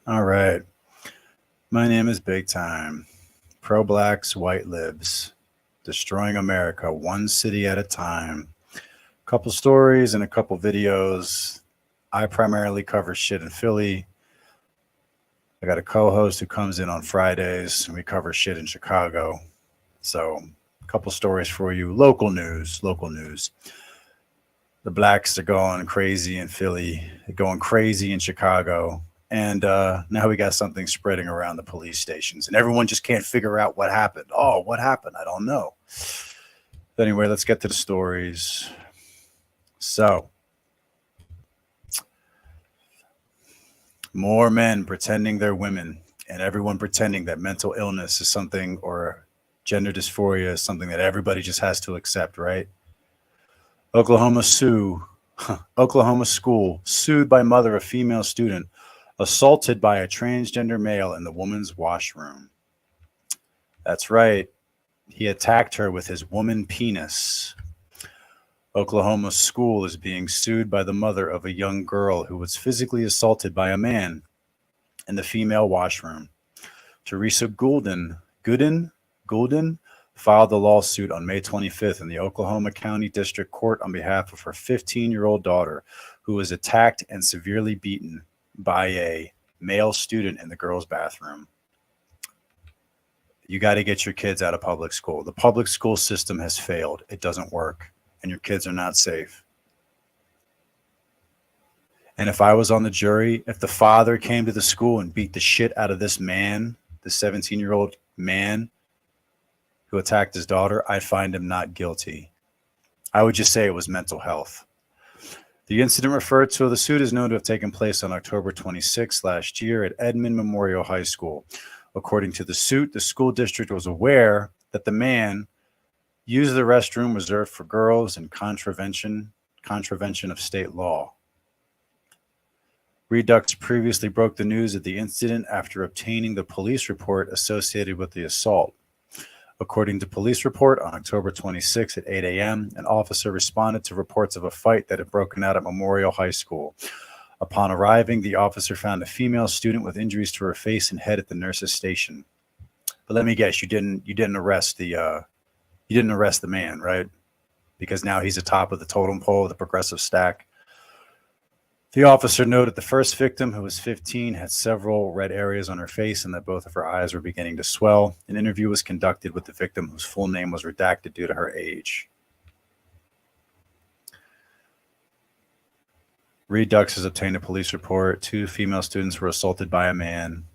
All right. My name is Big Time. Pro blacks, white libs. Destroying America one city at a time. Couple stories and a couple videos. I primarily cover shit in Philly. I got a co host who comes in on Fridays, and we cover shit in Chicago. So, a couple stories for you. Local news. Local news. The blacks are going crazy in Philly, they're going crazy in Chicago. And now we got something spreading around the police stations, and everyone just can't figure out what happened. Oh, what happened? I don't know. But anyway, let's get to the stories. So, more men pretending they're women, and everyone pretending that mental illness is something, or gender dysphoria is something that everybody just has to accept, right? Oklahoma sue Oklahoma school sued by mother of female student assaulted by a transgender male in the woman's washroom. That's right. He attacked her with his woman penis. Oklahoma school is being sued by the mother of a young girl who was physically assaulted by a man in the female washroom. Teresa Goulden filed the lawsuit on May 25th in the Oklahoma County District Court on behalf of her 15-year-old daughter, who was attacked and severely beaten by a male student in the girls' bathroom. You got to get your kids out of public school. The public school system has failed. It doesn't work, and your kids are not safe. And if I was on the jury, if the father came to the school and beat the shit out of this man, the 17-year-old man who attacked his daughter, I'd find him not guilty. I would just say it was mental health. The incident referred to the suit is known to have taken place on October 26 last year at Edmond Memorial High School. According to the suit, the school district was aware that the man used the restroom reserved for girls in contravention of state law. Redux previously broke the news of the incident after obtaining the police report associated with the assault. According to police report, on October 26 at 8 a.m., an officer responded to reports of a fight that had broken out at Memorial High School. Upon arriving, the officer found a female student with injuries to her face and head at the nurse's station. But let me guess, you didn't arrest the man, right? Because now he's atop of the totem pole of the progressive stack. The officer noted the first victim, who was 15, had several red areas on her face and that both of her eyes were beginning to swell. An interview was conducted with the victim, whose full name was redacted due to her age. Redux has obtained a police report. 2 female students were assaulted by a man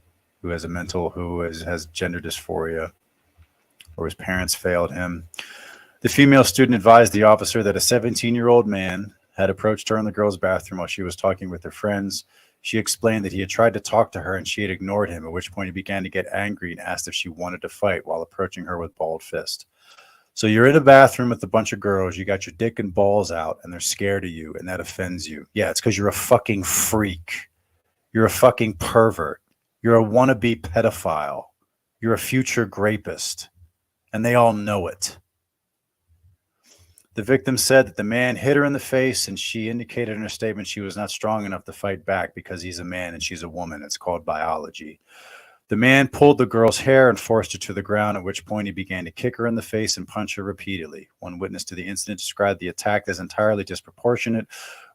who has gender dysphoria, or his parents failed him. The female student advised the officer that a 17-year-old man had approached her in the girls' bathroom while she was talking with her friends. She explained that he had tried to talk to her and she had ignored him, at which point he began to get angry and asked if she wanted to fight while approaching her with balled fist. So you're in a bathroom with a bunch of girls, you got your dick and balls out, and they're scared of you, and that offends you. Yeah, it's because you're a fucking freak. You're a fucking pervert. You're a wannabe pedophile. You're a future rapist. And they all know it. The victim said that the man hit her in the face, and she indicated in her statement she was not strong enough to fight back because he's a man and she's a woman. It's called biology. The man pulled the girl's hair and forced her to the ground, at which point he began to kick her in the face and punch her repeatedly. One witness to the incident described the attack as entirely disproportionate,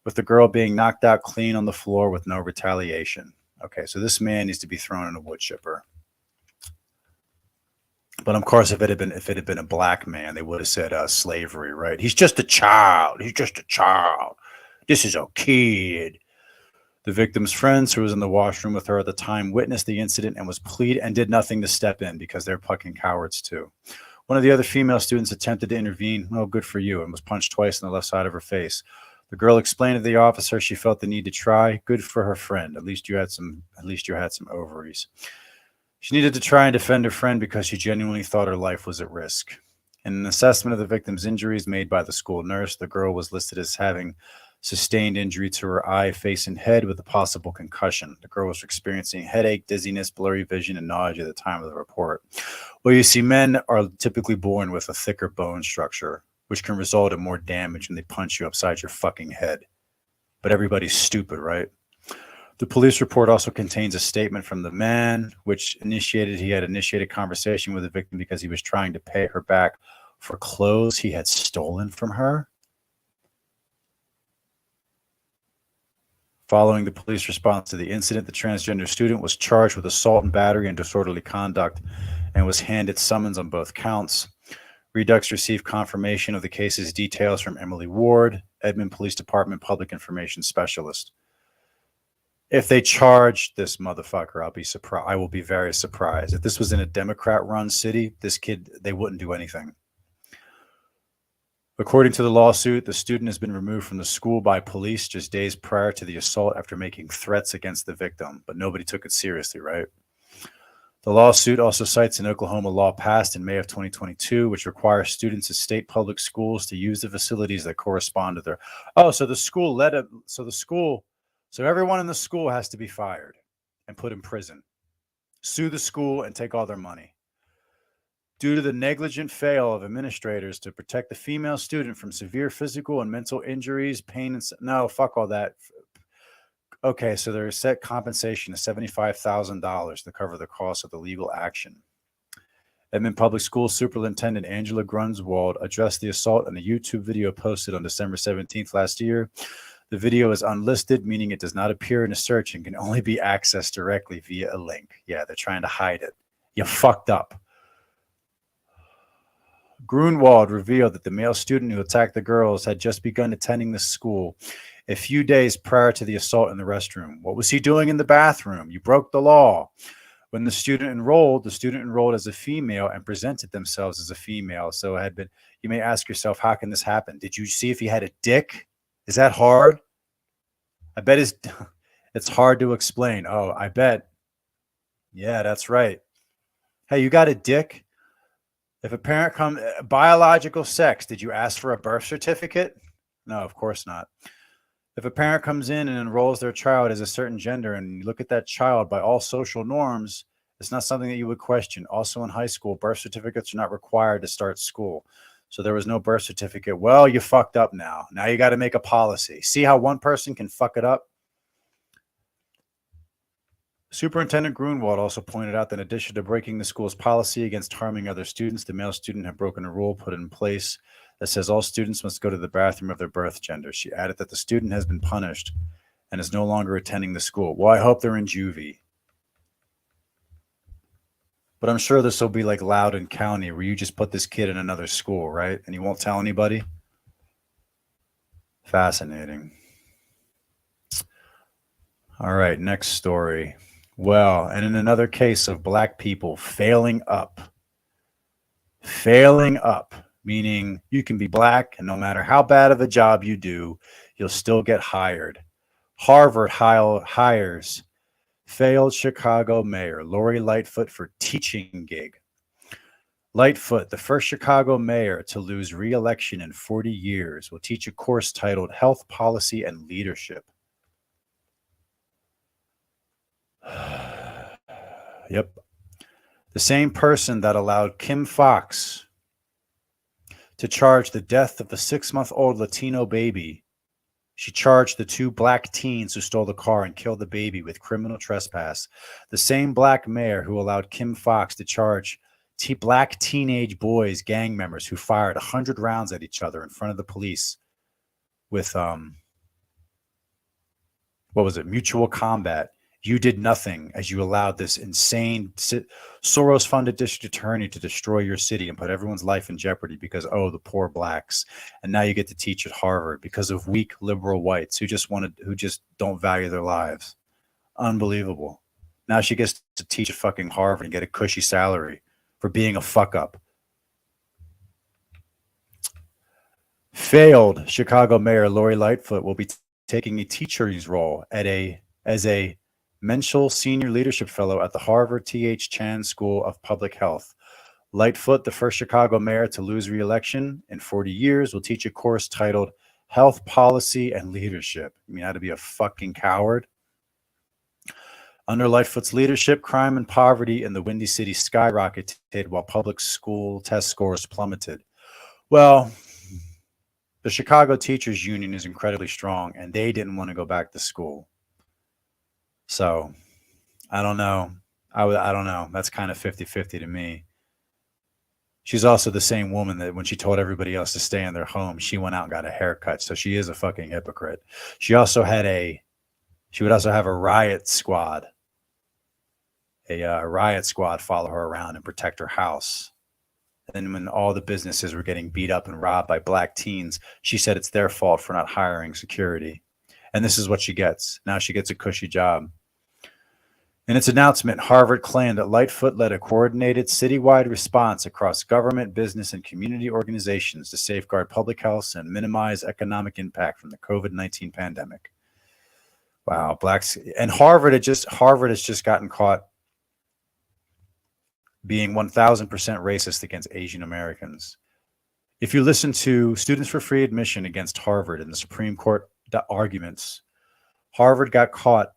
with the girl being knocked out clean on the floor with no retaliation. Okay, so this man needs to be thrown in a wood chipper. But of course, if it had been a black man, they would have said slavery, right? He's just a child. He's just a child. This is a kid. The victim's friends, who was in the washroom with her at the time, witnessed the incident and did nothing to step in because they're fucking cowards too. One of the other female students attempted to intervene. Oh, good for you, and was punched twice on the left side of her face. The girl explained to the officer she felt the need to try. Good for her friend. At least you had some ovaries. She needed to try and defend her friend because she genuinely thought her life was at risk. In an assessment of the victim's injuries made by the school nurse, the girl was listed as having sustained injury to her eye, face, and head with a possible concussion. The girl was experiencing headache, dizziness, blurry vision, and nausea at the time of the report. Well, you see, men are typically born with a thicker bone structure, which can result in more damage when they punch you upside your fucking head. But everybody's stupid, right? The police report also contains a statement from the man, which he had initiated conversation with the victim because he was trying to pay her back for clothes he had stolen from her. Following the police response to the incident, the transgender student was charged with assault and battery and disorderly conduct and was handed summons on both counts. Redux received confirmation of the case's details from Emily Ward, Edmond Police Department Public Information Specialist. If they charge this motherfucker, I'll be surprised. I will be very surprised. If this was in a Democrat-run city, this kid, they wouldn't do anything. According to the lawsuit, the student has been removed from the school by police just days prior to the assault after making threats against the victim, but nobody took it seriously, right? The lawsuit also cites an Oklahoma law passed in May of 2022, which requires students at state public schools to use the facilities that correspond to their. So the school so everyone in the school has to be fired and put in prison, sue the school, and take all their money. Due to the negligent fail of administrators to protect the female student from severe physical and mental injuries, pain, and no, fuck all that. Okay, so there's set compensation of $75,000 to cover the cost of the legal action. Edmond Public Schools Superintendent Angela Grunswald addressed the assault in a YouTube video posted on December 17th last year. The video is unlisted, meaning it does not appear in a search and can only be accessed directly via a link. Yeah, they're trying to hide it. You fucked up. Grunwald revealed that the male student who attacked the girls had just begun attending the school a few days prior to the assault in the restroom. What was he doing in the bathroom? You broke the law. When the student enrolled as a female and presented themselves as a female. So it had been, you may ask yourself, how can this happen? Did you see if he had a dick? Is that hard? I bet it's hard to explain. Oh, I bet. Yeah, that's right. Hey, you got a dick? If a parent comes, biological sex, did you ask for a birth certificate? No, of course not. If a parent comes in and enrolls their child as a certain gender and you look at that child by all social norms, it's not something that you would question. Also in high school, birth certificates are not required to start school. So there was no birth certificate. Well, you fucked up now. Now you got to make a policy. See how one person can fuck it up? Superintendent Grunwald also pointed out that in addition to breaking the school's policy against harming other students, the male student had broken a rule put in place that says all students must go to the bathroom of their birth gender. She added that the student has been punished and is no longer attending the school. Well, I hope they're in juvie. But I'm sure this will be like Loudoun County where you just put this kid in another school, right? And you won't tell anybody. Fascinating. All right, next story. Well, and in another case of black people failing up, meaning you can be black and no matter how bad of a job you do, you'll still get hired. Harvard hires failed Chicago mayor Lori Lightfoot for teaching gig. Lightfoot, the first Chicago mayor to lose re-election in 40 years, will teach a course titled Health Policy and Leadership. Yep. The same person that allowed Kim Fox to charge the death of the 6-month-old Latino baby. She charged the 2 black teens who stole the car and killed the baby with criminal trespass. The same black mayor who allowed Kim Fox to charge black teenage boys, gang members who fired 100 rounds at each other in front of the police with, mutual combat. You did nothing as you allowed this insane Soros-funded district attorney to destroy your city and put everyone's life in jeopardy because, the poor blacks. And now you get to teach at Harvard because of weak liberal whites who just don't value their lives. Unbelievable. Now she gets to teach at fucking Harvard and get a cushy salary for being a fuck up. Failed Chicago Mayor Lori Lightfoot will be taking a teacher's role as a Menschel Senior Leadership Fellow at the Harvard T.H. Chan School of Public Health. Lightfoot, the first Chicago mayor to lose re-election in 40 years, will teach a course titled Health Policy and Leadership. You mean how to be a fucking coward? Under Lightfoot's leadership, crime and poverty in the Windy City skyrocketed while public school test scores plummeted. Well, the Chicago Teachers Union is incredibly strong, and they didn't want to go back to school. So I don't know. I don't know. That's kind of 50-50 to me. She's also the same woman that when she told everybody else to stay in their home, she went out and got a haircut. So she is a fucking hypocrite. She also had she would also have a riot squad, a riot squad follow her around and protect her house. And when all the businesses were getting beat up and robbed by black teens, she said it's their fault for not hiring security. And this is what she gets. Now she gets a cushy job. In its announcement, Harvard claimed that Lightfoot led a coordinated citywide response across government, business, and community organizations to safeguard public health and minimize economic impact from the COVID-19 pandemic. Wow, blacks and Harvard has just gotten caught being 1000% racist against Asian Americans. If you listen to Students for Free Admission against Harvard in the Supreme Court arguments, Harvard got caught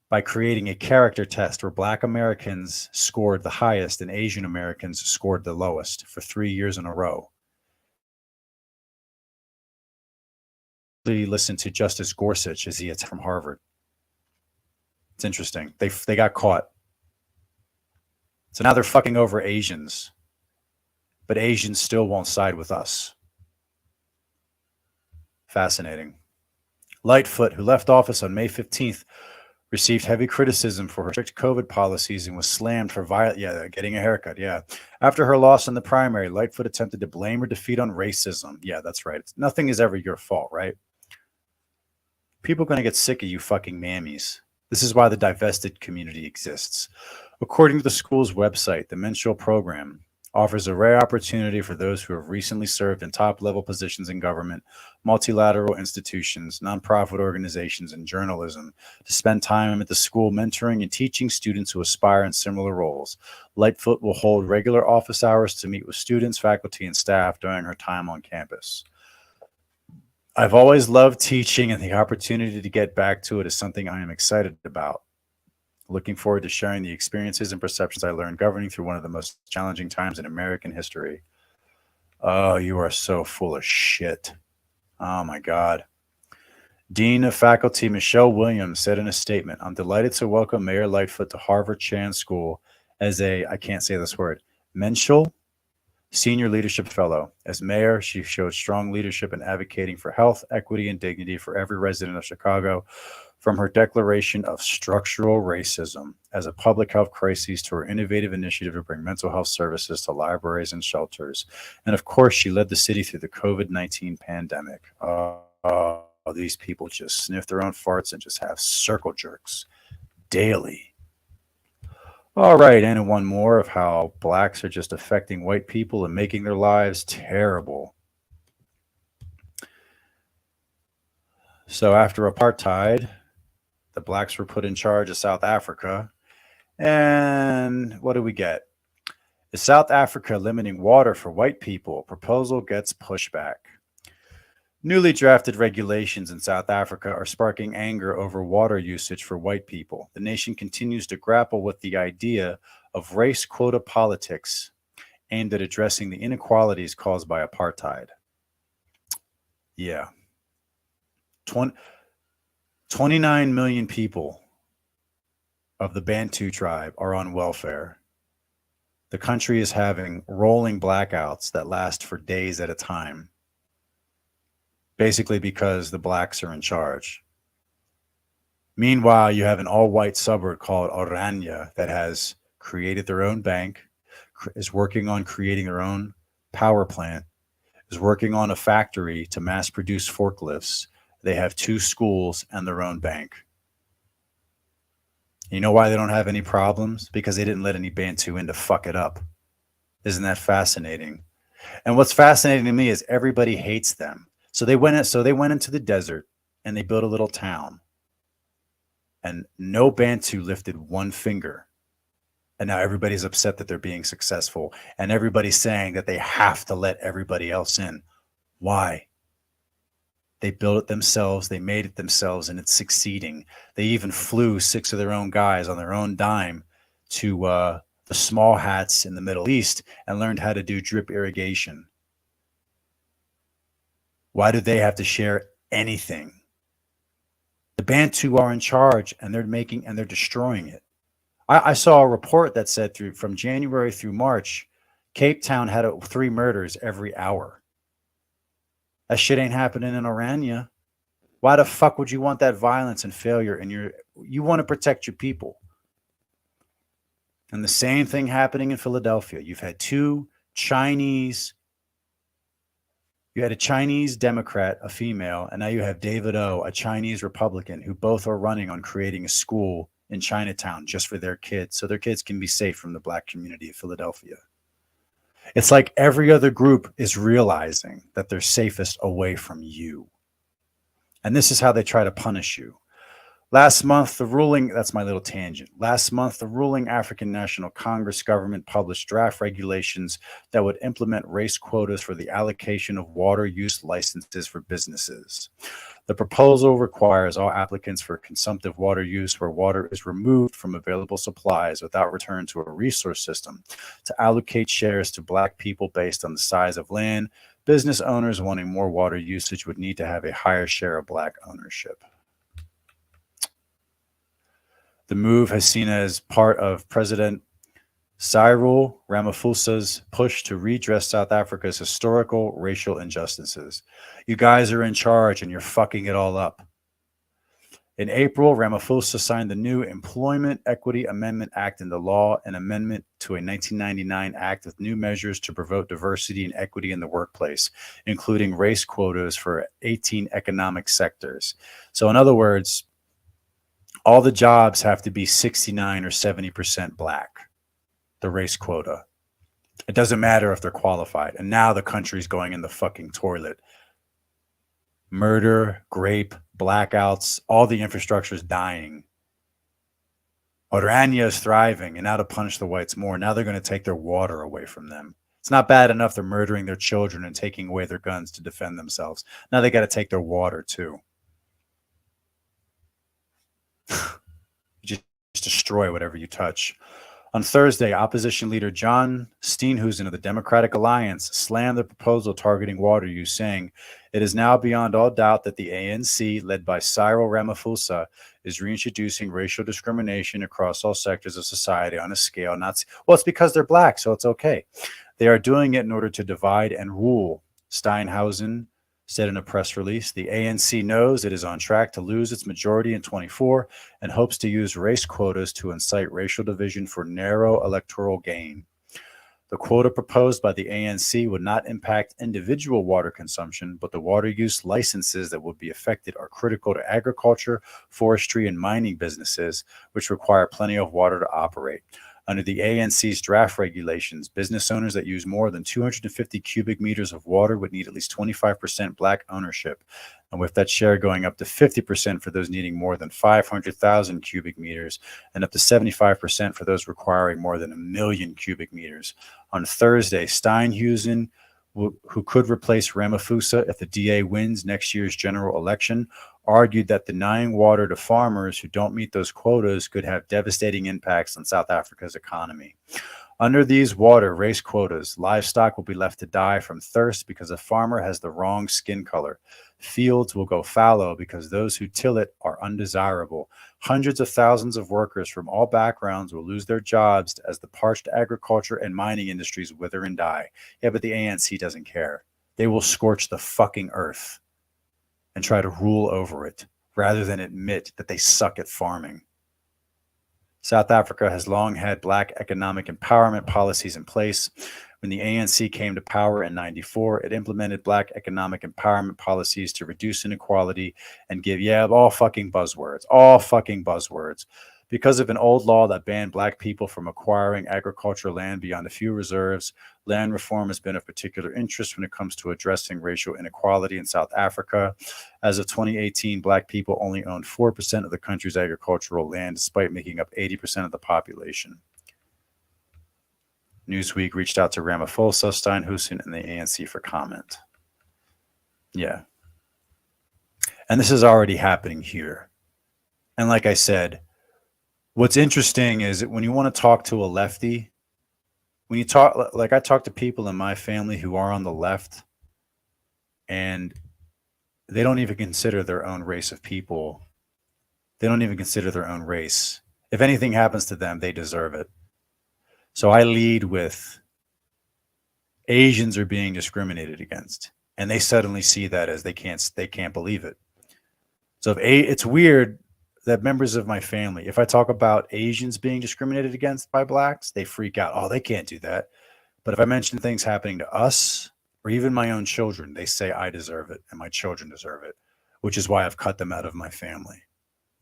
by creating a character test where black Americans scored the highest and Asian Americans scored the lowest for 3 years in a row. Listen to Justice Gorsuch as he is from Harvard. It's interesting. They got caught. So now they're fucking over Asians, but Asians still won't side with us. Fascinating. Lightfoot, who left office on May 15th, received heavy criticism for her strict COVID policies and was slammed for getting a haircut. Yeah. After her loss in the primary, Lightfoot attempted to blame her defeat on racism. Yeah, that's right. Nothing is ever your fault, right? People are going to get sick of you fucking mammies. This is why the divested community exists. According to the school's website, the menstrual program offers a rare opportunity for those who have recently served in top-level positions in government, multilateral institutions, nonprofit organizations, and journalism to spend time at the school mentoring and teaching students who aspire in similar roles. Lightfoot will hold regular office hours to meet with students, faculty, and staff during her time on campus. I've always loved teaching, and the opportunity to get back to it is something I am excited about. Looking forward to sharing the experiences and perceptions I learned governing through one of the most challenging times in American history. Oh, you are so full of shit. Oh, my God. Dean of Faculty Michelle Williams said in a statement, "I'm delighted to welcome Mayor Lightfoot to Harvard Chan School as I can't say this word, Menschel Senior Leadership Fellow. As mayor, she showed strong leadership in advocating for health, equity, and dignity for every resident of Chicago, from her declaration of structural racism as a public health crisis to her innovative initiative to bring mental health services to libraries and shelters. And of course, she led the city through the COVID-19 pandemic." These people just sniff their own farts and just have circle jerks daily. All right, and one more of how blacks are just affecting white people and making their lives terrible. So after apartheid, the blacks were put in charge of South Africa. And what do we get? Is South Africa limiting water for white people? Proposal gets pushback. Newly drafted regulations in South Africa are sparking anger over water usage for white people. The nation continues to grapple with the idea of race quota politics aimed at addressing the inequalities caused by apartheid. Yeah. 29 million people of the Bantu tribe are on welfare. The country is having rolling blackouts that last for days at a time, basically because the blacks are in charge. Meanwhile, you have an all-white suburb called Oranje that has created their own bank, is working on creating their own power plant, is working on a factory to mass produce forklifts. They have 2 schools and their own bank. You know why they don't have any problems? Because they didn't let any Bantu in to fuck it up. Isn't that fascinating? And what's fascinating to me is everybody hates them. So they went into the desert and they built a little town. And no Bantu lifted one finger. And now everybody's upset that they're being successful. And everybody's saying that they have to let everybody else in. Why? They built it themselves. They made it themselves, and it's succeeding. They even flew 6 of their own guys on their own dime to the small hats in the Middle East and learned how to do drip irrigation. Why do they have to share anything? The Bantu are in charge, and they're destroying it. I saw a report that said from January through March, Cape Town had 3 murders every hour. That shit ain't happening in Orania. Why the fuck would you want that violence and failure in you want to protect your people? And the same thing happening in Philadelphia. You've had you had a Chinese Democrat, a female, and now you have David O, a Chinese Republican, who both are running on creating a school in Chinatown just for their kids, so their kids can be safe from the black community of Philadelphia. It's like every other group is realizing that they're safest away from you. And this is how they try to punish you. Last month, that's my little tangent. Last month, the ruling African National Congress government published draft regulations that would implement race quotas for the allocation of water use licenses for businesses. The proposal requires all applicants for consumptive water use where water is removed from available supplies without return to a resource system to allocate shares to black people based on the size of land. Business owners wanting more water usage would need to have a higher share of black ownership. The move has seen as part of President Cyril Ramaphosa's push to redress South Africa's historical racial injustices. You guys are in charge and you're fucking it all up. In April, Ramaphosa signed the new Employment Equity Amendment Act into law, an amendment to a 1999 act with new measures to promote diversity and equity in the workplace, including race quotas for 18 economic sectors. So in other words, all the jobs have to be 69 or 70% black, the race quota. It doesn't matter if they're qualified. And now the country's going in the fucking toilet. Murder, grape, blackouts, all the infrastructure is dying. Orania is thriving, and now to punish the whites more, now they're going to take their water away from them. It's not bad enough they're murdering their children and taking away their guns to defend themselves. Now they got to take their water too. You just destroy whatever you touch. On Thursday, opposition leader John Steenhuisen of the Democratic Alliance slammed the proposal targeting water use, saying, "It is now beyond all doubt that the ANC, led by Cyril Ramaphosa, is reintroducing racial discrimination across all sectors of society on a scale not... Well, it's because they're black, so it's okay. They are doing it in order to divide and rule," Steenhuisen said in a press release. The ANC knows it is on track to lose its majority in 24 and hopes to use race quotas to incite racial division for narrow electoral gain. The quota proposed by the ANC would not impact individual water consumption, but the water use licenses that would be affected are critical to agriculture, forestry, and mining businesses, which require plenty of water to operate. Under the ANC's draft regulations, business owners that use more than 250 cubic meters of water would need at least 25% black ownership, and with that share going up to 50% for those needing more than 500,000 cubic meters and up to 75% for those requiring more than 1 million cubic meters. On Thursday, Steenhuisen, who could replace Ramaphosa if the DA wins next year's general election, argued that denying water to farmers who don't meet those quotas could have devastating impacts on South Africa's economy. Under these water race quotas, livestock will be left to die from thirst because a farmer has the wrong skin color. Fields will go fallow because those who till it are undesirable. Hundreds of thousands of workers from all backgrounds will lose their jobs as the parched agriculture and mining industries wither and die. Yeah, but the ANC doesn't care. They will scorch the fucking earth and try to rule over it rather than admit that they suck at farming. South Africa has long had black economic empowerment policies in place. When the ANC came to power in 94, it implemented black economic empowerment policies to reduce inequality and give, all fucking buzzwords. Because of an old law that banned black people from acquiring agricultural land beyond a few reserves, land reform has been of particular interest when it comes to addressing racial inequality in South Africa. As of 2018, black people only owned 4% of the country's agricultural land, despite making up 80% of the population. Newsweek reached out to Ramaphosa, Steenhuisen, and the ANC for comment. Yeah. And this is already happening here. And like I said, what's interesting is that when you want to talk to a lefty, when you talk, like I talk to people in my family who are on the left, and they don't even consider their own race of people They don't even consider their own race. If anything happens to them, they deserve it. So I lead with Asians are being discriminated against, and they suddenly see that as they can't believe it. So it's weird that members of my family, if I talk about Asians being discriminated against by blacks, they freak out. Oh, they can't do that. But if I mention things happening to us or even my own children, they say I deserve it and my children deserve it, which is why I've cut them out of my family.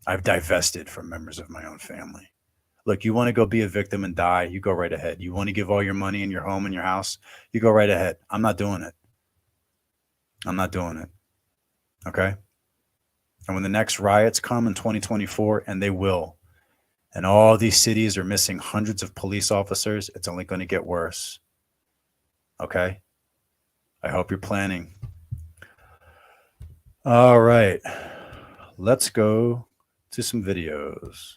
I've divested from members of my own family. Look, you want to go be a victim and die, you go right ahead. You want to give all your money and your home and your house, you go right ahead. I'm not doing it. I'm not doing it. Okay? And when the next riots come in 2024, and they will, and all these cities are missing hundreds of police officers, it's only going to get worse. Okay? I hope you're planning. All right. Let's go to some videos.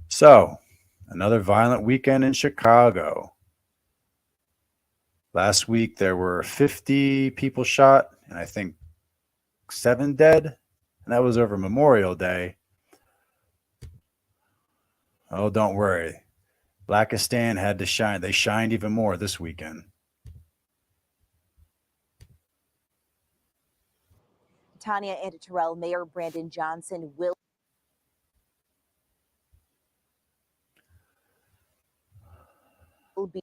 So, another violent weekend in Chicago. Last week, there were 50 people shot, and I think 7 dead, and that was over Memorial Day. Oh, don't worry. Blackistan had to shine. They shined even more this weekend. Tanya and Terrell, Mayor Brandon Johnson will be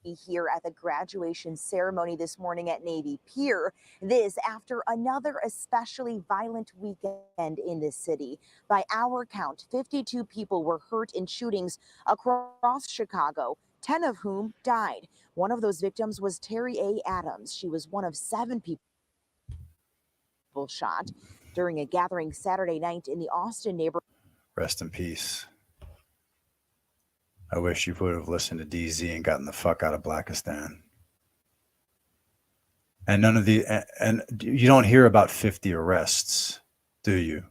here at the graduation ceremony this morning at Navy Pier. This after another especially violent weekend in the city. By our count, 52 people were hurt in shootings across Chicago, 10 of whom died. One of those victims was Terry A. Adams. She was one of 7 people shot during a gathering Saturday night in the Austin neighborhood. Rest in peace. I wish you would have listened to DZ and gotten the fuck out of Blackistan. And none of the, and you don't hear about 50 arrests, do you?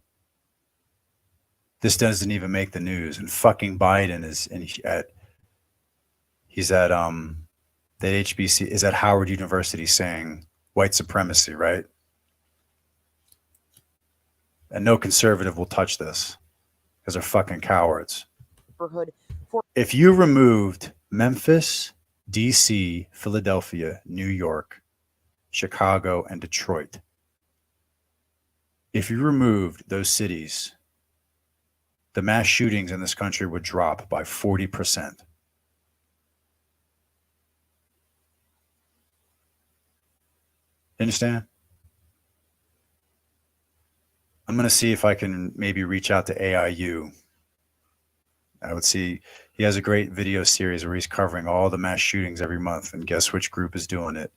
This doesn't even make the news. And fucking Biden is he's at the HBC is at Howard University saying white supremacy, right? And no conservative will touch this because they're fucking cowards. If you removed Memphis, DC, Philadelphia, New York, Chicago, and Detroit, if you removed those cities, the mass shootings in this country would drop by 40%. Understand? I'm going to see if I can maybe reach out to AIU. I would see he has a great video series where he's covering all the mass shootings every month. And guess which group is doing it?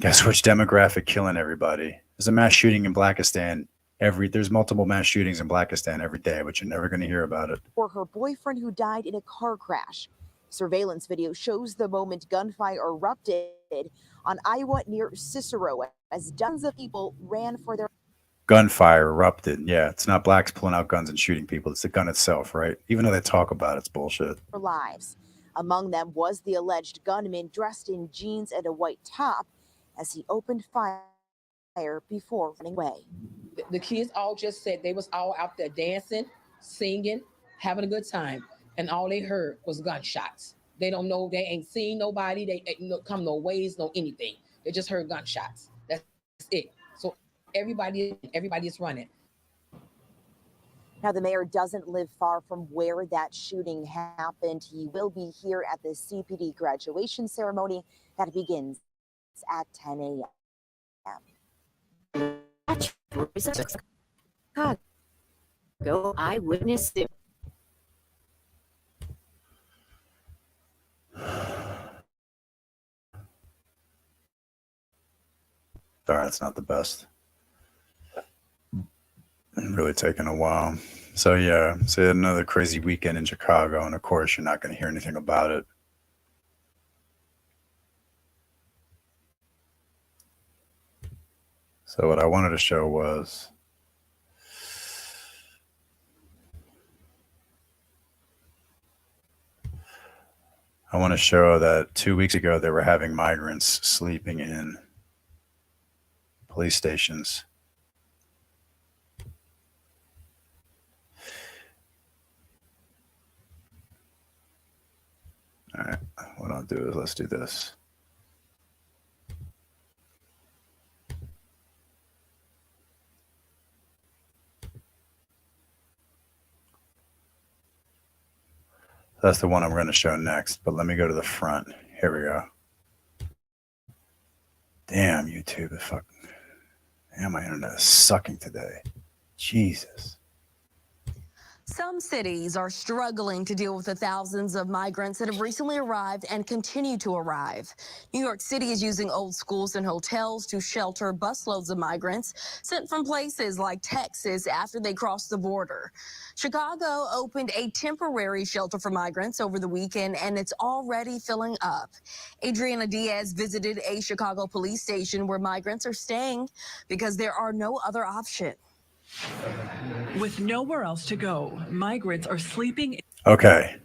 Guess which demographic killing everybody? There's a mass shooting in Blackistan. There's multiple mass shootings in Blackistan every day, but you're never going to hear about it. For her boyfriend who died in a car crash. Surveillance video shows the moment gunfire erupted on Iowa near Cicero as dozens of people ran for their gunfire erupted. Yeah, it's not blacks pulling out guns and shooting people. It's the gun itself, right? Even though they talk about it, it's bullshit. Lives. Among them was the alleged gunman dressed in jeans and a white top as he opened fire before running away. The kids all just said they was all out there dancing, singing, having a good time, and all they heard was gunshots. They don't know, they ain't seen nobody, they ain't come no ways, no anything. They just heard gunshots. That's it. So everybody is running. Now, the mayor doesn't live far from where that shooting happened. He will be here at the CPD graduation ceremony that begins at 10 a.m. Chicago eyewitness. Sorry, that's not the best. Really taking a while. So yeah, so another crazy weekend in Chicago, and of course you're not going to hear anything about it. So what I wanted to show was I want to show that 2 weeks ago they were having migrants sleeping in police stations. do is let's do this. That's the one I'm going to show next, but let me go to the front. Here we go. Damn, YouTube is fucking. Damn, my internet is sucking today. Jesus. Some cities are struggling to deal with the thousands of migrants that have recently arrived and continue to arrive. New York City is using old schools and hotels to shelter busloads of migrants sent from places like Texas after they crossed the border. Chicago opened a temporary shelter for migrants over the weekend, and it's already filling up. Adriana Diaz visited a Chicago police station where migrants are staying because there are no other options. With nowhere else to go, migrants are sleeping. Okay.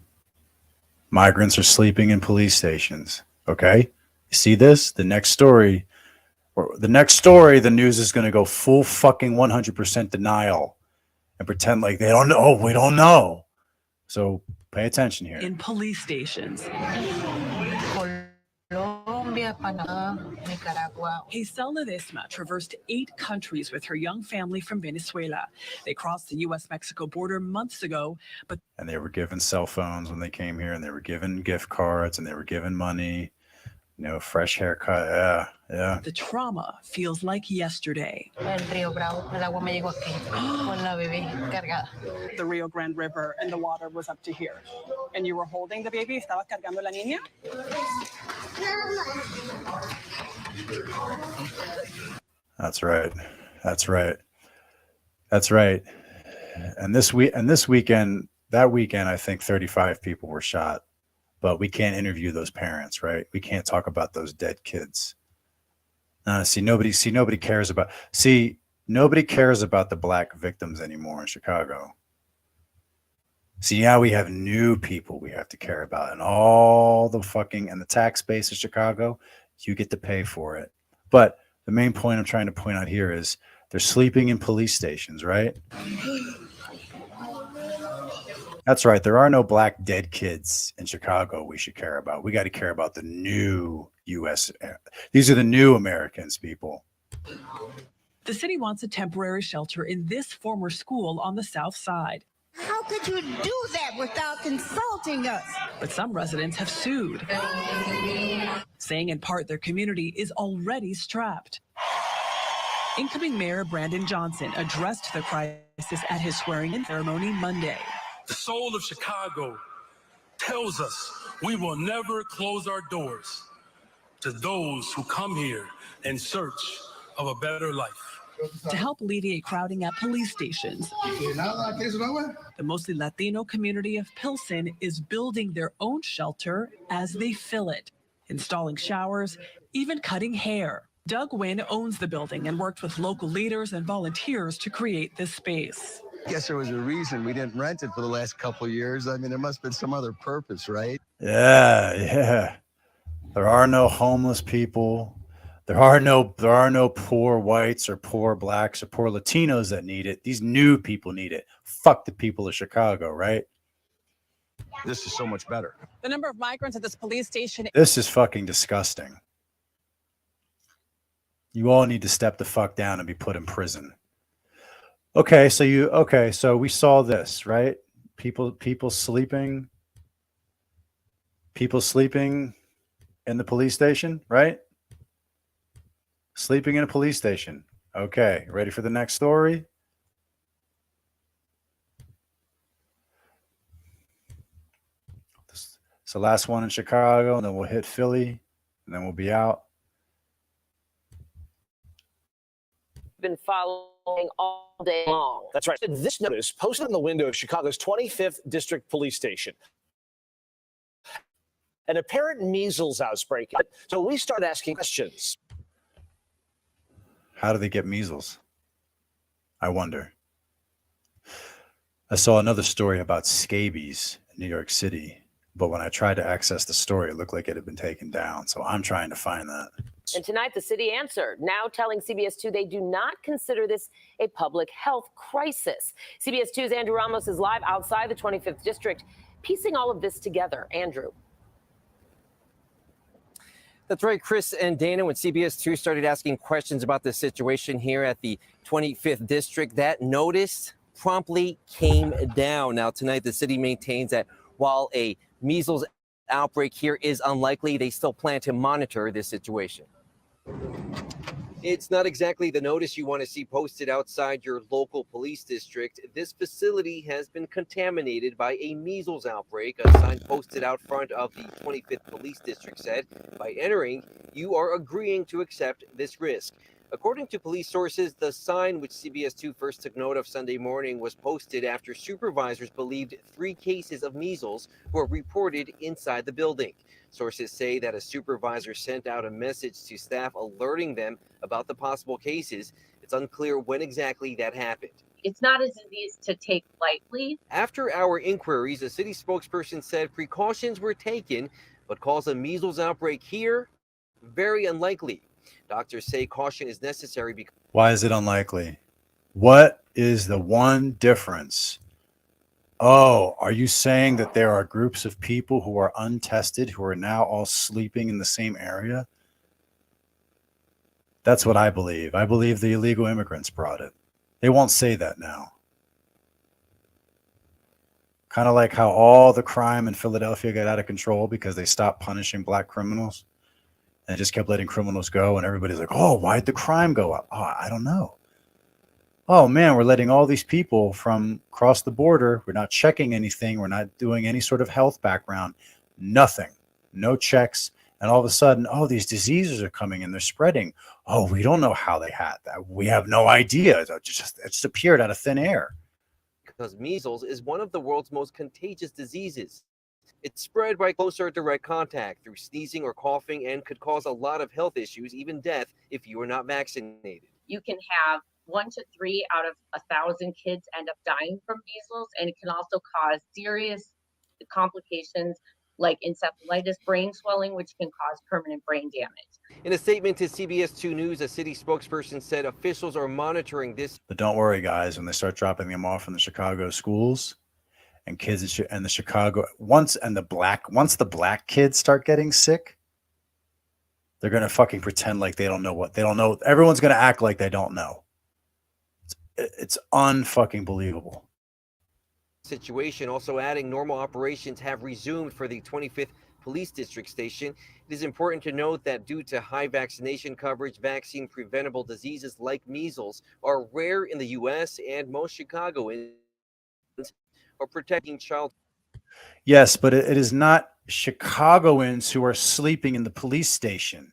Migrants are sleeping in police stations. Okay. You see this? The next story, the news is going to go full fucking 100% denial and pretend like they don't know. Oh, we don't know. So pay attention here. In police stations. Hazel Ledesma traversed 8 countries with her young family from Venezuela. They crossed the U.S.-Mexico border months ago, and they were given cell phones when they came here, and they were given gift cards, and they were given money, you know, fresh haircut. Yeah. The trauma feels like yesterday. The Rio Grande River and the water was up to here. And you were holding the baby? ¿Estabas cargando la niña? That's right. That's right. That's right. And this weekend, I think 35 people were shot. But we can't interview those parents, right? We can't talk about those dead kids. Nobody cares about the black victims anymore in Chicago. See, now we have new people we have to care about, and all the and the tax base of Chicago, you get to pay for it. But the main point I'm trying to point out here is they're sleeping in police stations, right? That's right. There are no black dead kids in Chicago we should care about. We got to care about the new U.S. These are the new Americans, people. The city wants a temporary shelter in this former school on the south side. How could you do that without consulting us? But some residents have sued, saying in part their community is already strapped. Incoming Mayor Brandon Johnson addressed the crisis at his swearing-in ceremony Monday. The soul of Chicago tells us we will never close our doors to those who come here in search of a better life. To help alleviate crowding at police stations, the mostly Latino community of Pilsen is building their own shelter as they fill it, installing showers, even cutting hair. Doug Wynn owns the building and worked with local leaders and volunteers to create this space. I guess there was a reason we didn't rent it for the last couple of years. I mean, there must have been some other purpose, right? Yeah. There are no homeless people. There are no poor whites or poor blacks or poor Latinos that need it. These new people need it. Fuck the people of Chicago, right? This is so much better. The number of migrants at this police station. This is fucking disgusting. You all need to step the fuck down and be put in prison. Okay, so we saw this, right? People sleeping in the police station, right? Sleeping in a police station. Okay, ready for the next story? It's the last one in Chicago, and then we'll hit Philly, and then we'll be out. Been following all day long. That's right. This notice posted on the window of Chicago's 25th District Police Station. An apparent measles outbreak. So we started asking questions. How do they get measles? I wonder. I saw another story about scabies in New York City, but when I tried to access the story, it looked like it had been taken down. So I'm trying to find that. And tonight, the city answered, now telling CBS 2 they do not consider this a public health crisis. CBS 2's Andrew Ramos is live outside the 25th District, piecing all of this together. Andrew. That's right, Chris and Dana. When CBS 2 started asking questions about the situation here at the 25th District, that notice promptly came down. Now, tonight, the city maintains that while a measles outbreak here is unlikely, they still plan to monitor this situation. It's not exactly the notice you want to see posted outside your local police district. This facility has been contaminated by a measles outbreak. A sign posted out front of the 25th Police District said, by entering, you are agreeing to accept this risk. According to police sources, the sign, which CBS 2 first took note of Sunday morning, was posted after supervisors believed 3 cases of measles were reported inside the building. Sources say that a supervisor sent out a message to staff alerting them about the possible cases. It's unclear when exactly that happened. It's not a disease to take lightly. After our inquiries, a city spokesperson said precautions were taken, but calls a measles outbreak here very unlikely. Doctors say caution is necessary because... Why is it unlikely? What is the one difference? Oh, are you saying that there are groups of people who are untested who are now all sleeping in the same area? That's what I believe. I believe the illegal immigrants brought it. They won't say that now. Kind of like how all the crime in Philadelphia got out of control because they stopped punishing black criminals and just kept letting criminals go. And everybody's like, oh, why'd the crime go up? Oh, I don't know. Oh, man, we're letting all these people from across the border. We're not checking anything. We're not doing any sort of health background. Nothing. No checks. And all of a sudden, oh, these diseases are coming and they're spreading. Oh, we don't know how they had that. We have no idea. It just appeared out of thin air. Because measles is one of the world's most contagious diseases. It's spread by close or direct contact through sneezing or coughing and could cause a lot of health issues, even death, if you are not vaccinated. You can have 1 to 3 out of 1,000 kids end up dying from measles, and it can also cause serious complications like encephalitis, brain swelling, which can cause permanent brain damage. In a statement to CBS 2 News, a city spokesperson said officials are monitoring this. But don't worry, guys, when they start dropping them off in the Chicago schools and kids and the Chicago once the black kids start getting sick, they're going to fucking pretend like they don't know what they don't know. Everyone's going to act like they don't know. It's unfucking believable. Situation, also adding normal operations have resumed for the 25th Police District Station. It is important to note that due to high vaccination coverage, vaccine preventable diseases like measles are rare in the U.S. and most Chicagoans are protecting child. Yes, but it is not Chicagoans who are sleeping in the police station.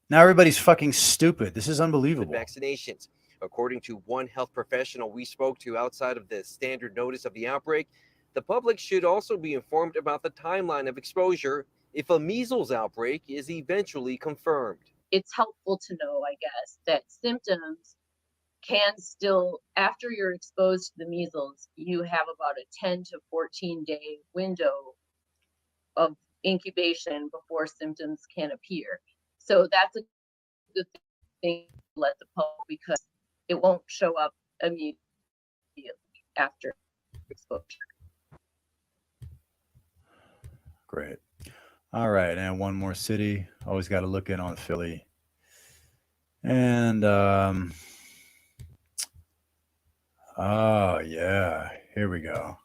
Now everybody's fucking stupid. This is unbelievable. Vaccinations. According to one health professional we spoke to outside of the standard notice of the outbreak, the public should also be informed about the timeline of exposure if a measles outbreak is eventually confirmed. It's helpful to know, I guess, that symptoms can still, after you're exposed to the measles, you have about a 10 to 14 day window of incubation before symptoms can appear. So that's a good thing to let the public, because it won't show up immediately after exposure. Great. All right. And one more city. Always got to look in on Philly. And, oh, yeah. Here we go.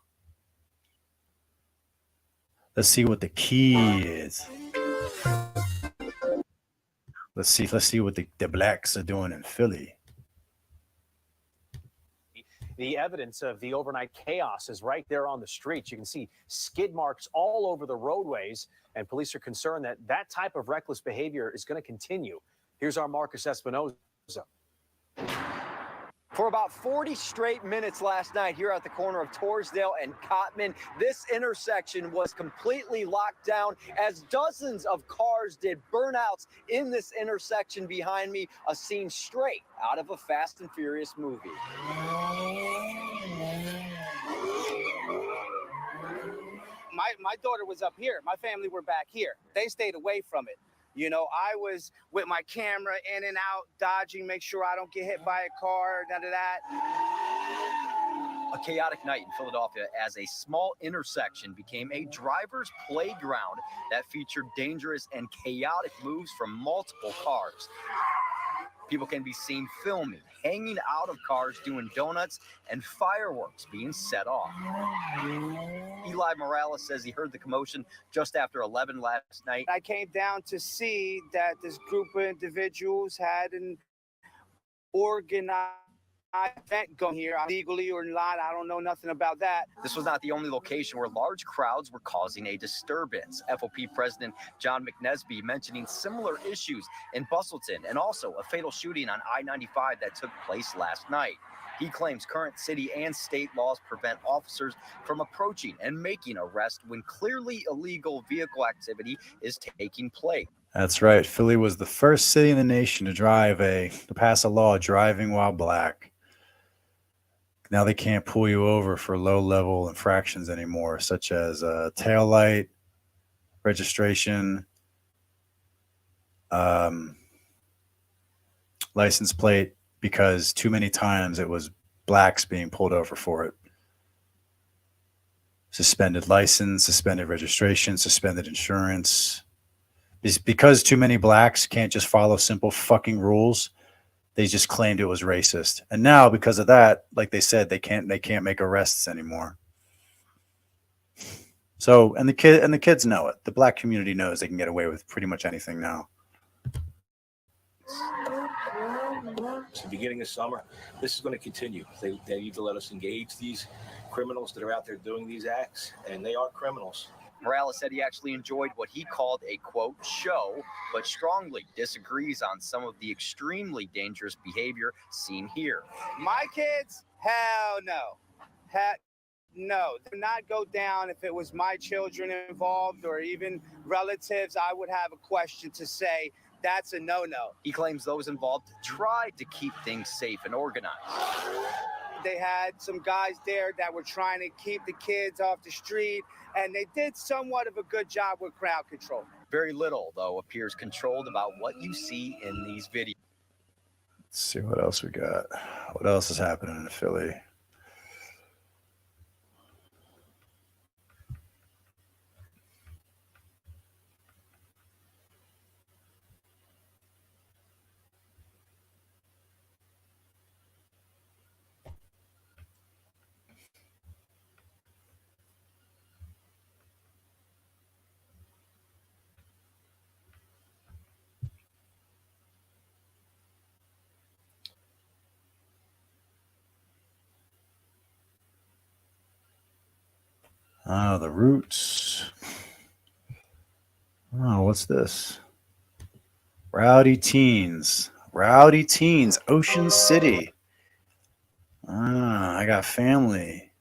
Let's see what the key is. Let's see what the blacks are doing in Philly. The evidence of the overnight chaos is right there on the streets. You can see skid marks all over the roadways, and police are concerned that that type of reckless behavior is going to continue. Here's our Marcus Espinoza. For about 40 straight minutes last night here at the corner of Torresdale and Cotman, this intersection was completely locked down as dozens of cars did burnouts in this intersection behind me, a scene straight out of a Fast and Furious movie. My daughter was up here. My family were back here. They stayed away from it. You know, I was with my camera in and out, dodging, make sure I don't get hit by a car, none of that. A chaotic night in Philadelphia as a small intersection became a driver's playground that featured dangerous and chaotic moves from multiple cars. People can be seen filming, hanging out of cars, doing donuts, and fireworks being set off. Eli Morales says he heard the commotion just after 11 last night. I came down to see that this group of individuals had an organized event going here, legally or not. I don't know nothing about that. This was not the only location where large crowds were causing a disturbance. FOP President John McNesby mentioning similar issues in Bustleton and also a fatal shooting on I-95 that took place last night. He claims current city and state laws prevent officers from approaching and making arrests when clearly illegal vehicle activity is taking place. That's right. Philly was the first city in the nation to pass a law driving while black. Now they can't pull you over for low-level infractions anymore, such as taillight, registration, license plate, because too many times it was blacks being pulled over for it. Suspended license, suspended registration, suspended insurance. It's because too many blacks can't just follow simple fucking rules. They just claimed it was racist. And now because of that, like they said, they can't make arrests anymore. So, and the kids know it. The black community knows they can get away with pretty much anything now. It's the beginning of summer. This is going to continue. They need to let us engage these criminals that are out there doing these acts, and they are criminals. Morales said he actually enjoyed what he called a, quote, show, but strongly disagrees on some of the extremely dangerous behavior seen here. My kids? Hell no. No, do not go down. If it was my children involved or even relatives, I would have a question to say. That's a no-no. He claims those involved tried to keep things safe and organized. They had some guys there that were trying to keep the kids off the street, and they did somewhat of a good job with crowd control. Very little, though, appears controlled about what you see in these videos. Let's see what else we got. What else is happening in Philly? Oh, the Roots. Oh, what's this? Rowdy Teens. Rowdy Teens, Ocean City. Ah, I got family.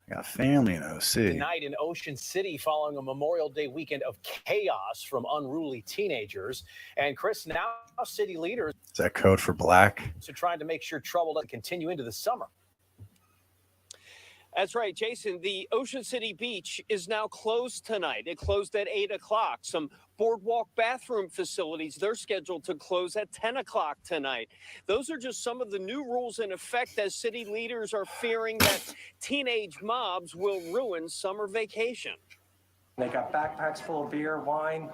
I got family in OC. Tonight in Ocean City following a Memorial Day weekend of chaos from unruly teenagers. And Chris, now city leaders Is that code for black? are trying to make sure trouble doesn't continue into the summer. That's right, Jason. The Ocean City Beach is now closed tonight. It closed at 8 o'clock. Some boardwalk bathroom facilities, they're scheduled to close at 10 o'clock tonight. Those are just some of the new rules in effect as city leaders are fearing that teenage mobs will ruin summer vacation. They got backpacks full of beer, wine,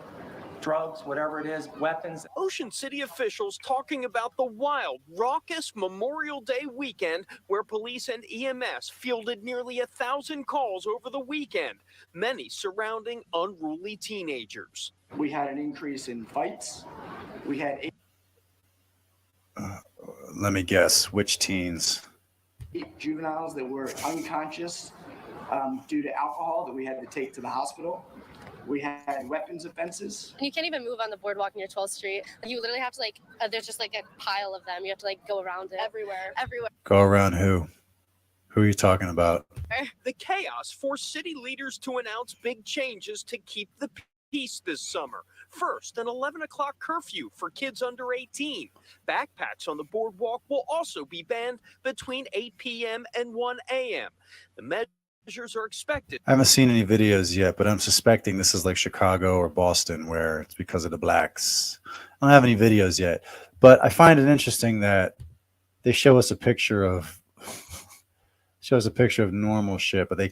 drugs, whatever it is, weapons. Ocean City officials talking about the wild, raucous Memorial Day weekend where police and EMS fielded nearly 1,000 calls over the weekend, many surrounding unruly teenagers. We had an increase in fights. We had Let me guess, which teens? 8 juveniles that were unconscious due to alcohol that we had to take to the hospital. We had weapons offenses. You can't even move on the boardwalk near 12th Street. You literally have to there's just a pile of them. You have to go around it. Everywhere. Go around who? Who are you talking about? The chaos forced city leaders to announce big changes to keep the peace this summer. First, an 11 o'clock curfew for kids under 18. Backpacks on the boardwalk will also be banned between 8 p.m. and 1 a.m. The measures are expected. I haven't seen any videos yet, but I'm suspecting this is like Chicago or Boston where it's because of the blacks. I don't have any videos yet, but I find it interesting that they show us a picture of Shows a picture of normal shit, but they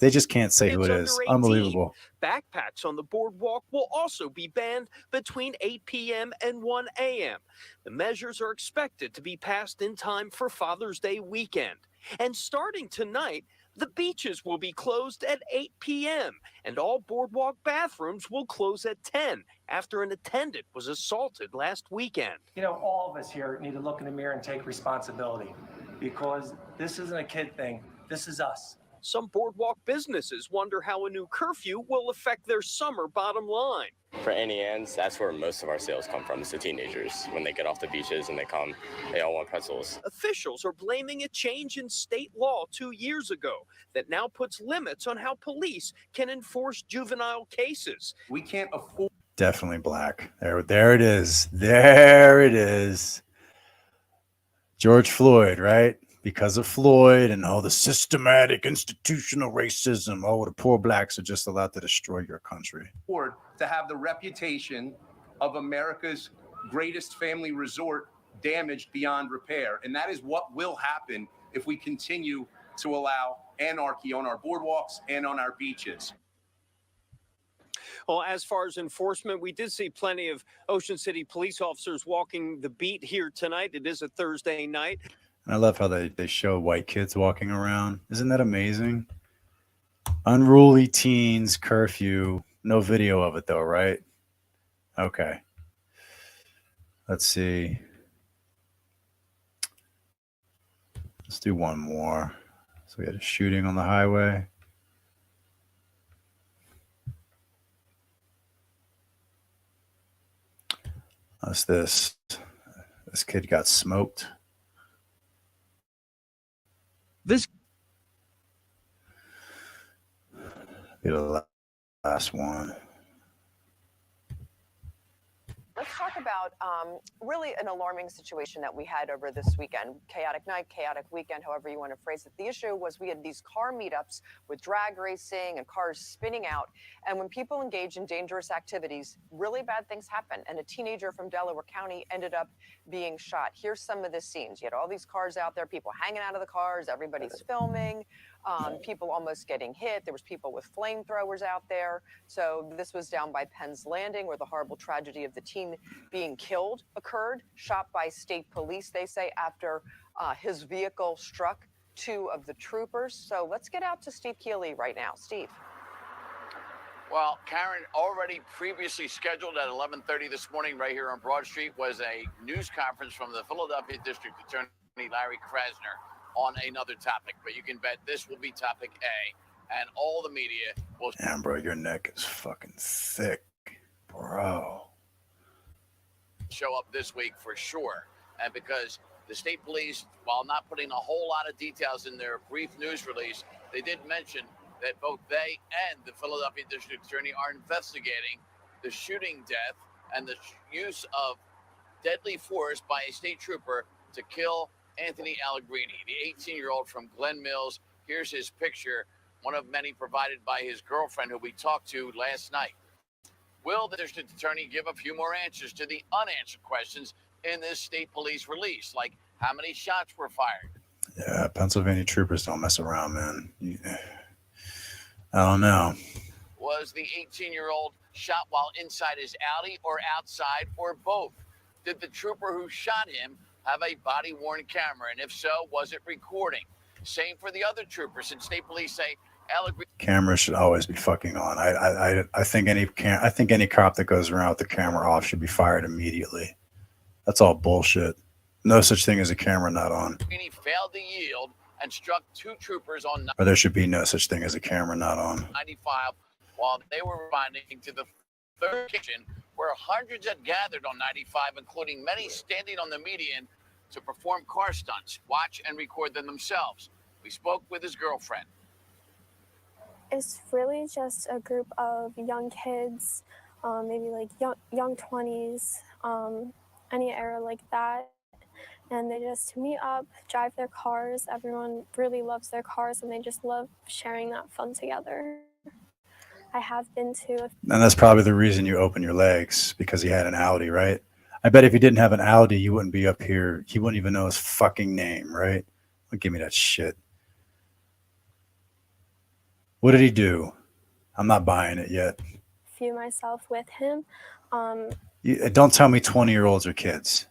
just can't say who it Kids is. under 18. Unbelievable. Backpacks on the boardwalk will also be banned between 8 p.m. and 1 a.m. The measures are expected to be passed in time for Father's Day weekend. And starting tonight, the beaches will be closed at 8 p.m. and all boardwalk bathrooms will close at 10 after an attendant was assaulted last weekend. You know, all of us here need to look in the mirror and take responsibility because this isn't a kid thing. This is us. Some boardwalk businesses wonder how a new curfew will affect their summer bottom line. For Annie Ann's, that's where most of our sales come from. It's the teenagers. When they get off the beaches and they come, they all want pretzels. Officials are blaming a change in state law 2 years ago that now puts limits on how police can enforce juvenile cases. We can't afford. Definitely black. There it is. There it is. George Floyd, right? Because of Floyd and all the systematic institutional racism. Oh, the poor blacks are just allowed to destroy your country. To have the reputation of America's greatest family resort damaged beyond repair. And that is what will happen if we continue to allow anarchy on our boardwalks and on our beaches. Well, as far as enforcement, we did see plenty of Ocean City police officers walking the beat here tonight. It is a Thursday night. And I love how they show white kids walking around. Isn't that amazing? Unruly teens, curfew. No video of it, though, right? Okay. Let's see. Let's do one more. So we had a shooting on the highway. That's this. This kid got smoked. This be the last one. Let's talk about really an alarming situation that we had over this weekend. Chaotic night, chaotic weekend, however you want to phrase it. The issue was we had these car meetups with drag racing and cars spinning out. And when people engage in dangerous activities, really bad things happen. And a teenager from Delaware County ended up being shot. Here's some of the scenes. You had all these cars out there, people hanging out of the cars, everybody's filming. People almost getting hit. There was people with flamethrowers out there. So this was down by Penn's Landing, where the horrible tragedy of the teen being killed occurred, shot by state police, they say, after his vehicle struck two of the troopers. So let's get out to Steve Keeley right now. Steve. Well, Karen, already previously scheduled at 11:30 this morning right here on Broad Street was a news conference from the Philadelphia District Attorney Larry Krasner on another topic, but you can bet this will be topic A, and all the media will. Damn, bro, your neck is fucking thick, bro. Show up this week for sure, and because the state police, while not putting a whole lot of details in their brief news release, they did mention that both they and the Philadelphia District Attorney are investigating the shooting death and the use of deadly force by a state trooper to kill Anthony Allegrini, the 18-year-old from Glen Mills. Here's his picture, one of many provided by his girlfriend, who we talked to last night. Will the district attorney give a few more answers to the unanswered questions in this state police release, like how many shots were fired? Yeah, Pennsylvania troopers don't mess around, man. I don't know. Was the 18-year-old shot while inside his Audi or outside or both? Did the trooper who shot him have a body-worn camera? And if so, was it recording? Same for the other troopers. And state police say Allegrini. Cameras should always be fucking on. I think any cop that goes around with the camera off should be fired immediately. That's all bullshit. No such thing as a camera not on. Allegrini failed to yield and struck two troopers on Or there should be no such thing as a camera not on. 95 while they were responding to the third kitchen, where hundreds had gathered on 95, including many standing on the median to perform car stunts, watch and record them themselves. We spoke with his girlfriend. It's really just a group of young kids, maybe like young 20s, any era like that. And they just meet up, drive their cars. Everyone really loves their cars, and they just love sharing that fun together. I have been to. And that's probably the reason you open your legs, because he had an Audi, right? I bet if he didn't have an Audi, you wouldn't be up here. He wouldn't even know his fucking name, right? Give me that shit. What did he do? I'm not buying it yet. view myself with him. Don't tell me 20-year-olds are kids.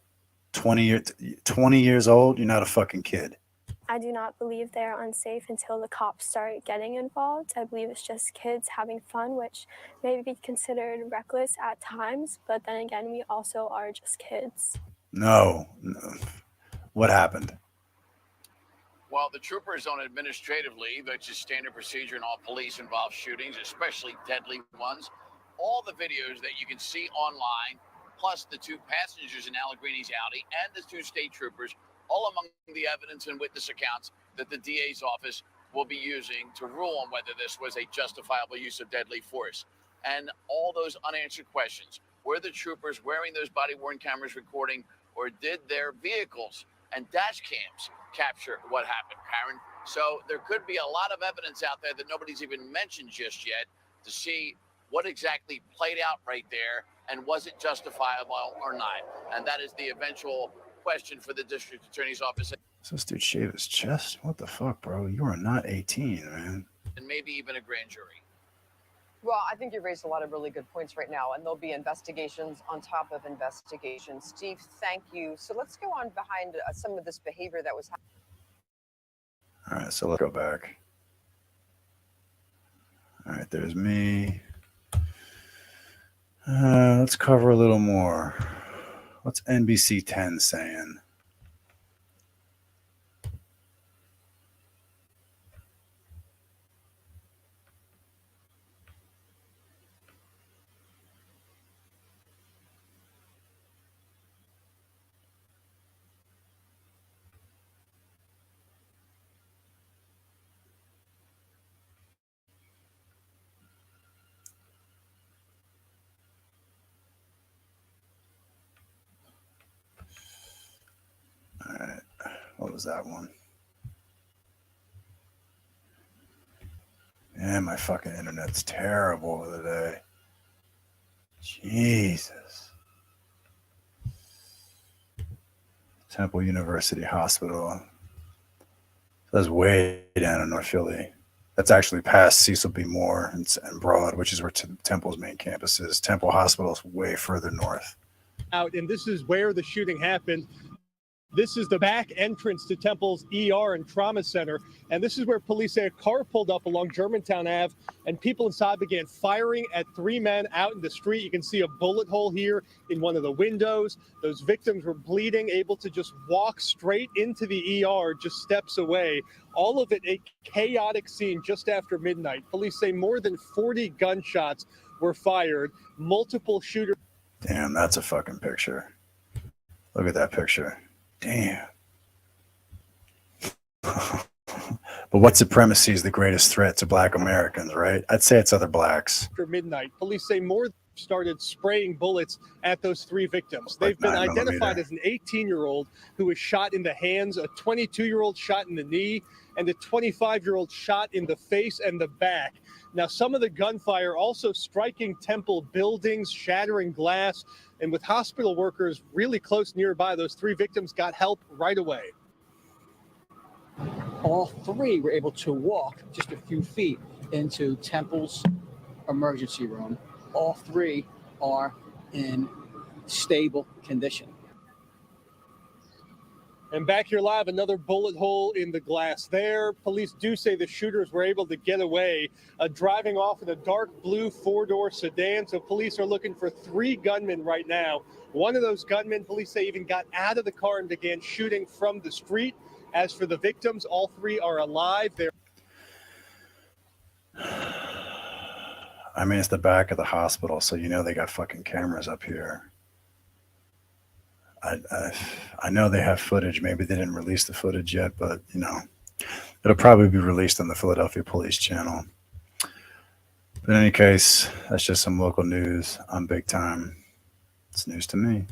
20 years old, you're not a fucking kid. I do not believe they're unsafe until the cops start getting involved. I believe it's just kids having fun, which may be considered reckless at times, but then again, we also are just kids. No. What happened? Well, the troopers on administrative leave, which is standard procedure in all police-involved shootings, especially deadly ones. All the videos that you can see online, plus the 2 passengers in Allegheni's Audi and the 2 state troopers, all among the evidence and witness accounts that the DA's office will be using to rule on whether this was a justifiable use of deadly force. And all those unanswered questions. Were the troopers wearing those body-worn cameras recording, or did their vehicles and dash cams capture what happened, Karen? So there could be a lot of evidence out there that nobody's even mentioned just yet to see what exactly played out right there and was it justifiable or not. And that is the eventual question for the district attorney's office. Does this dude shave his chest? What the fuck, bro? You are not 18, man. And maybe even a grand jury. Well, I think you raised a lot of really good points right now, and there'll be investigations on top of investigations. Steve, thank you. So let's go on behind some of this behavior that was happening. All right, so let's go back. All right, there's me. Let's cover a little more. What's NBC 10 saying? All right, what was that one? Yeah, my fucking internet's terrible today. Jesus. Temple University Hospital. That's way down in North Philly. That's actually past Cecil B. Moore and Broad, which is where Temple's main campus is. Temple Hospital is way further north. And this is where the shooting happened. This is the back entrance to Temple's ER and Trauma Center. And this is where police say a car pulled up along Germantown Ave and people inside began firing at 3 men out in the street. You can see a bullet hole here in one of the windows. Those victims were bleeding, able to just walk straight into the ER just steps away. All of it a chaotic scene just after midnight. Police say more than 40 gunshots were fired. Multiple shooters. Damn, that's a fucking picture. Look at that picture. Damn. But white supremacy is the greatest threat to Black Americans, right? I'd say it's other blacks. After midnight, police say more started spraying bullets at those 3 victims. They've been identified as an 18-year-old who was shot in the hands, a 22-year-old shot in the knee, and a 25-year-old shot in the face and the back. Now, some of the gunfire also striking Temple buildings, shattering glass, and with hospital workers really close nearby, those 3 victims got help right away. All 3 were able to walk just a few feet into Temple's emergency room. All 3 are in stable condition. And back here live, another bullet hole in the glass there. Police do say the shooters were able to get away, driving off in a dark blue 4-door sedan. So police are looking for 3 gunmen right now. One of those gunmen, police say, even got out of the car and began shooting from the street. As for the victims, all 3 are alive. I mean, it's the back of the hospital, so you know they got fucking cameras up here. I know they have footage. Maybe they didn't release the footage yet, but, you know, it'll probably be released on the Philadelphia Police Channel. But in any case, that's just some local news. I'm big time. It's news to me.